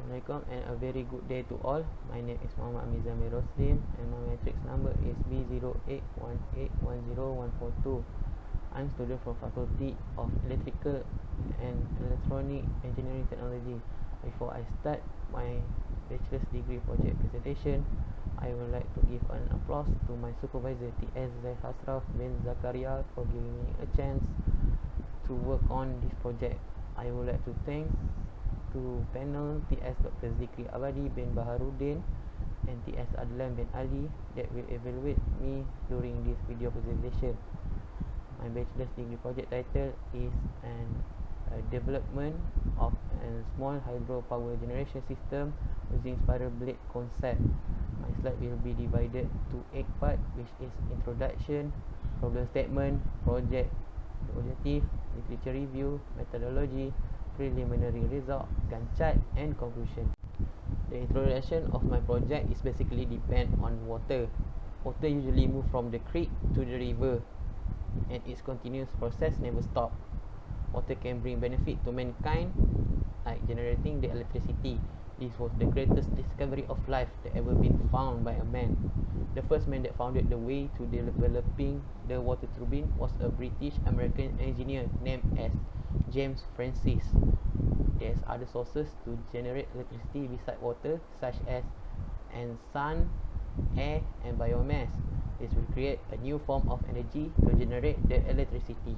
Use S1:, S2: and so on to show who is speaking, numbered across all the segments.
S1: Assalamualaikum and a very good day to all. My name is Muhammad Amizan Roslin and my matrix number is B0818101142. I'm student from Faculty of Electrical and Electronic Engineering Technology. Before I start my bachelor's degree project presentation, I would like to give an applause to my supervisor T.S. Zaid Hasraf bin Zakaria for giving me a chance to work on this project. I would like to thank to panel T.S. Dr. Zikri Abadi bin Baharuddin and T.S. Adlan bin Ali that will evaluate me during this video presentation. My bachelor's degree project title is a development of a small hydropower generation system using spiral blade concept. My slide will be divided to 8 parts, which is introduction, problem statement, project objective, literature review, methodology, preliminary result, Gantt chart and conclusion. The introduction of my project is basically depend on water. Water usually move from the creek to the river and its continuous process never stop. Water can bring benefit to mankind like generating the electricity. This was the greatest discovery of life that ever been found by a man. The first man that founded the way to developing the water turbine was a British American engineer named as James Francis. There's other sources to generate electricity beside water, such as sun, air and biomass. This will create a new form of energy to generate the electricity.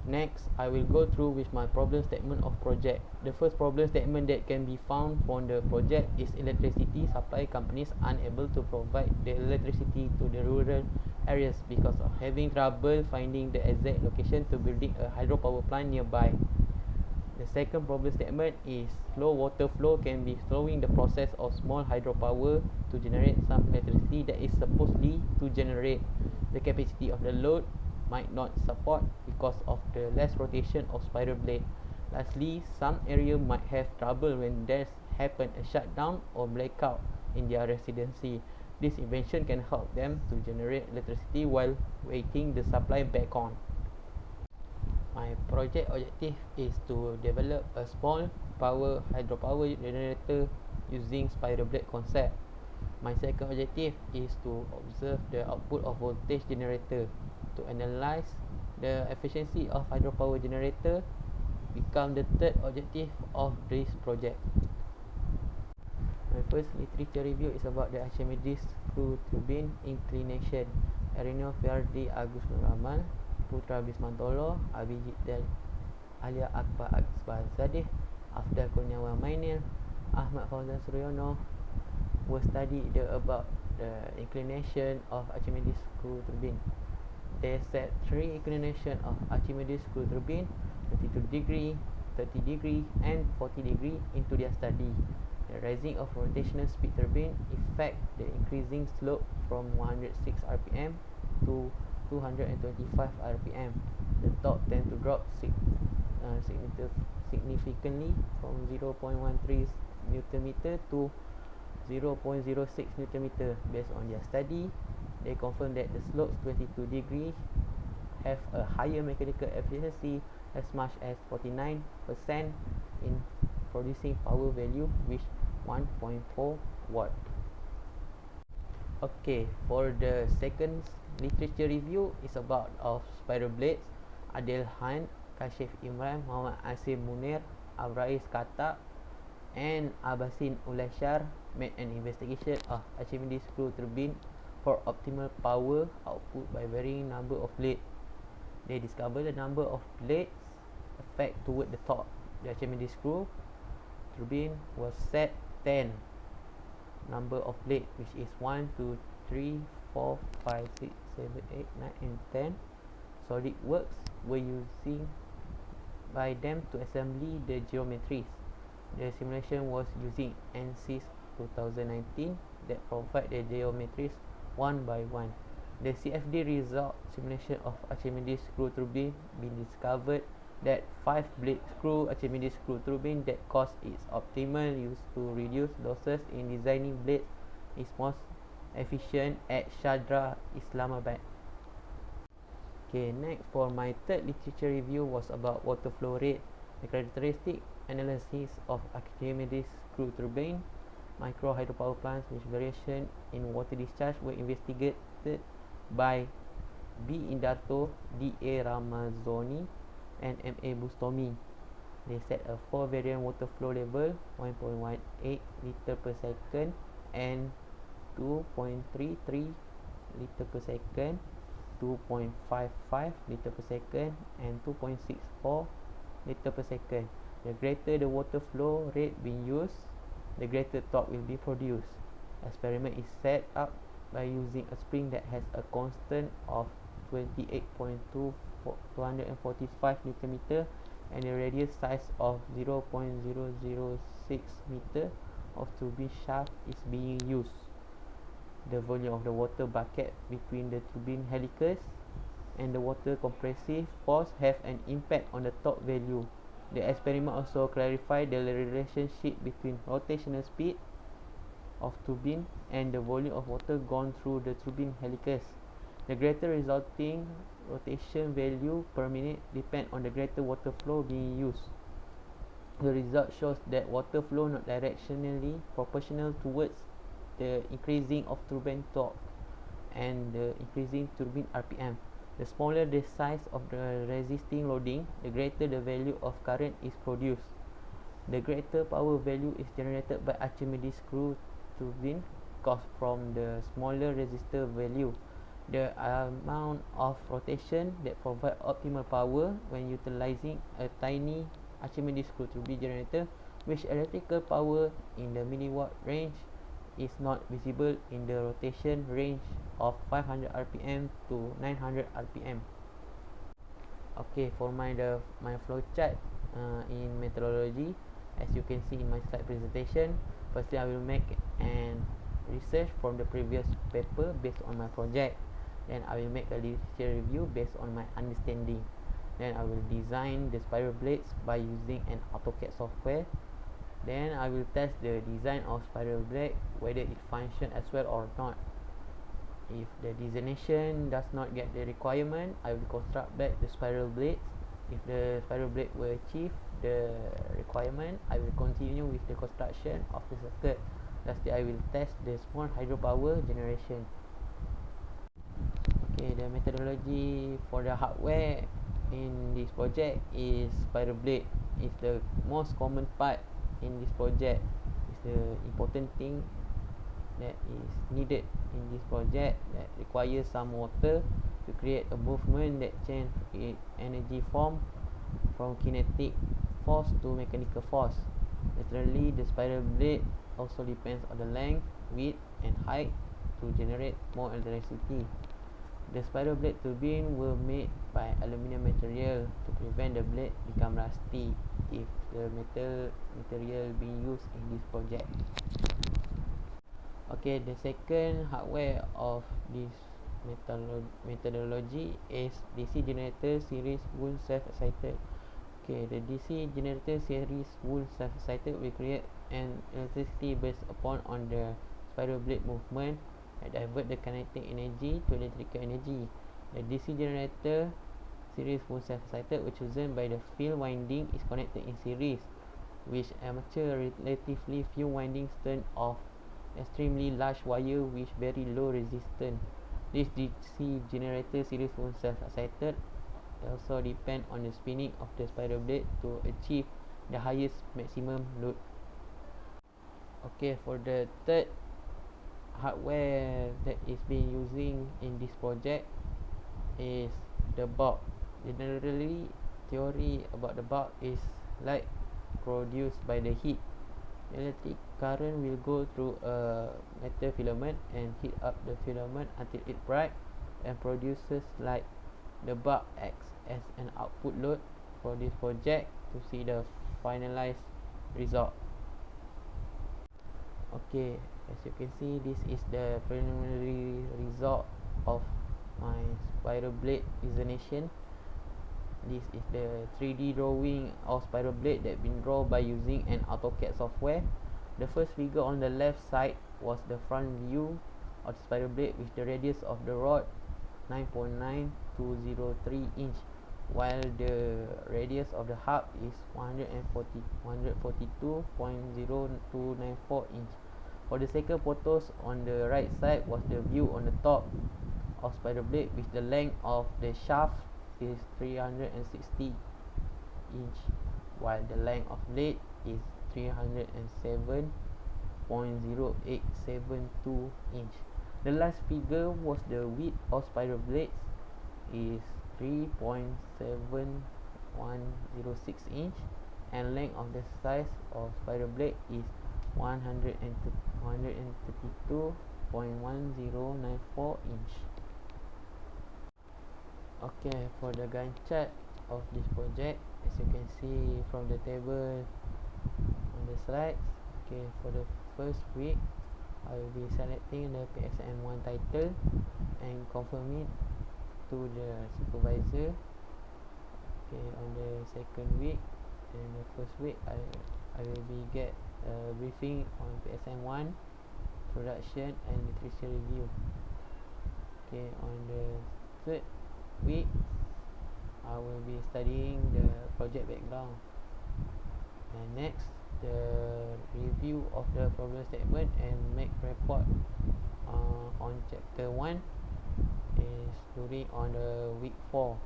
S1: Next, I will go through with my problem statement of project. The first problem statement that can be found from the project is electricity supply companies unable to provide the electricity to the rural areas because of having trouble finding the exact location to building a hydropower plant nearby. The second problem statement is slow water flow can be slowing the process of small hydropower to generate some electricity that is supposedly to generate. The capacity of the load might not support because of the less rotation of spiral blade. Lastly, some area might have trouble when there's happen a shutdown or blackout in their residency. This invention can help them to generate electricity while waiting the supply back on. My project objective is to develop a small hydropower generator using spiral blade concept. My second objective is to observe the output of voltage generator. To analyze the efficiency of hydropower generator become the third objective of this project. My first literature review is about the Archimedes screw turbine inclination. Erino Fiardi Agus Nuramal, Putra Bismantolo, Abhijit dan Alia Akbar Akbar Zadeh, Afdal Kurniawan Mainil, Ahmad Fauzan Suryono will study about the inclination of Archimedes screw turbine. They set 3 inclination of Archimedes screw turbine, 22 degree, 30 degree and 40 degree into their study. The rising of rotational speed turbine affect the increasing slope from 106 rpm to 225 rpm. The torque tend to drop significantly from 0.13 Nm to 0.06 Nm. Based on their study, they confirm that the slopes 22 degrees have a higher mechanical efficiency as much as 49% in producing power value with 1.4 watt. Okay, for the second literature review is about of spiral blades. Adil Han, Kashif Imran, Muhammad Asim Munir, Abrais Kata and Abasin Ulashar made an investigation of Archimedes screw turbine for optimal power output by varying number of blades. They discovered the number of blades affect toward the top. The Archimedes screw turbine was set 10 number of blades, which is 1, 2, 3, 4, 5, 6, 7, 8, 9 and 10. Solid works were using by them to assembly the geometries. The simulation was using ANSYS 2019 that provide the geometries one by one. The CFD result simulation of Archimedes screw turbine been discovered that 5 blade screw Archimedes screw turbine that cost its optimal use to reduce losses in designing blades is most efficient at Shadra, Islamabad. Okay, next for my third literature review was about water flow rate. The characteristic analysis of Archimedes screw turbine, micro hydropower plants with variation in water discharge were investigated by B. Indato, D. A. Ramazzoni, and M. A. Bustomi. They set a 4 variant water flow level 1.18 liter per second and 2.33 liter per second, 2.55 liter per second, and 2.64 liter per second. The greater the water flow rate being used, the greater torque will be produced. Experiment is set up by using a spring that has a constant of 28.245 Nm and a radius size of 0.006 meter of turbine shaft is being used. The volume of the water bucket between the turbine helicus and the water compressive force have an impact on the torque value. The experiment also clarified the relationship between rotational speed of turbine and the volume of water gone through the turbine helicus. The greater resulting rotation value per minute depend on the greater water flow being used. The result shows that water flow not directionally proportional towards the increasing of turbine torque and the increasing turbine RPM. The smaller the size of the resisting loading, the greater the value of current is produced. The greater power value is generated by Archimedes screw turbine caused from the smaller resistor value. The amount of rotation that provide optimal power when utilizing a tiny Archimedes screw turbine generator, which electrical power in the milliwatt range is not visible in the rotation range of 500 rpm to 900 rpm. Okay, for my flow chart in methodology, as you can see in my slide presentation, firstly I will make an research from the previous paper based on my project. Then I will make a literature review based on my understanding. Then I will design the spiral blades by using an AutoCAD software. Then I will test the design of spiral blade, whether it functions as well or not. If the designation does not get the requirement, I will construct back the spiral blades. If the spiral blade will achieve the requirement, I will continue with the construction of the circuit. Lastly, I will test the small hydropower generation. Okay, the methodology for the hardware in this project is spiral blade. It's the most common part in this project. It's the important thing that is needed in this project that requires some water to create a movement that change its energy form from kinetic force to mechanical force. Naturally, the spiral blade also depends on the length, width, and height to generate more electricity. The spiral blade turbine were made by aluminum material to prevent the blade become rusty if the material being used in this project. Okay, the second hardware of this methodology is DC generator series wool self-excited. Okay, the DC generator series wool self-excited will create an electricity based upon on the spiral blade movement and divert the kinetic energy to electrical energy. The DC generator series wool self-excited was chosen by the field winding is connected in series, which armature relatively few windings turn off extremely large wire with very low resistance. This DC generator series wool self-excited also depend on the spinning of the spiral blade to achieve the highest maximum load. Okay, for the third hardware that is being using in this project is the bulb. Generally, theory about the bulb is light produced by the heat. Electric current will go through a metal filament and heat up the filament until it bright and produces light. The bulb acts as an output load for this project to see the finalized result. Okay, as you can see, this is the preliminary result of my spiral blade designation. This is the 3D drawing of spiral blade that been drawn by using an AutoCAD software. The first figure on the left side was the front view of the spiral blade with the radius of the rod 9.9203 inch. while the radius of the hub is 142.0294 inch. For the second photos, on the right side was the view on the top of spider blade, with the length of the shaft is 360 inch, while the length of blade is 307.0872 inch. The last figure was the width of spider blades is 3.7106 inch, and length of the size of spider blade is 132.1094 inch. Okay, for the Gantt chart of this project, as you can see from the table on the slides, okay, for the first week I will be selecting the PSM1 title and confirm it to the supervisor. Okay, on the second week and the first week I will be get a briefing on PSM1 production and literature review. Okay, on the third week I will be studying the project background, and next the review of the problem statement and make report on chapter 1 is during on the week 4.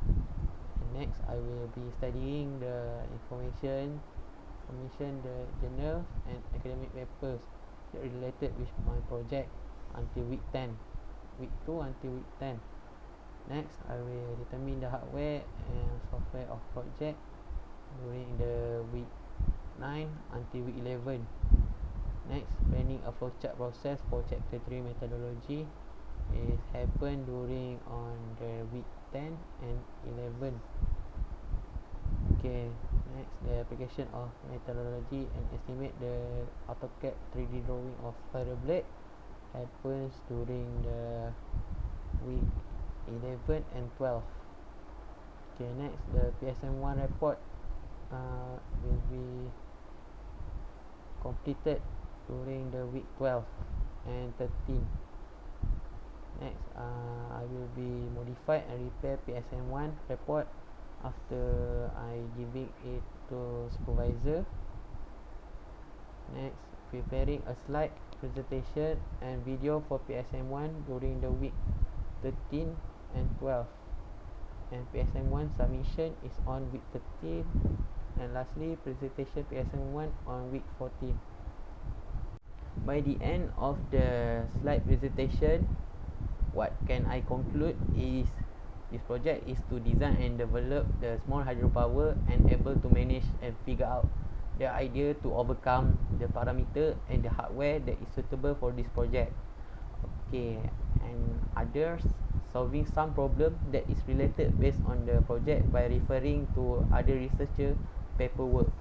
S1: And next I will be studying the information, the journals and academic papers that related with my project until week 10, week 2 until week 10. Next, I will determine the hardware and software of project during the week 9 until week 11. Next, planning a flowchart process for chapter 3 methodology is happen during on the week 10 and 11. Okay, next, the application of methodology and estimate the AutoCAD 3D drawing of spider blade happens during the week 11 and 12. Okay, next, the PSM1 report will be completed during the week 12 and 13. Next, I will be modify and repair PSM1 report after I giving it to supervisor. Next, preparing a slide presentation and video for PSM1 during the week 13 and 12, and PSM1 submission is on week 13, and lastly presentation PSM1 on week 14. By the end of the slide presentation, what can I conclude is this project is to design and develop the small hydropower and able to manage and figure out the idea to overcome the parameter and the hardware that is suitable for this project. Okay, and others solving some problem that is related based on the project by referring to other researcher paperwork.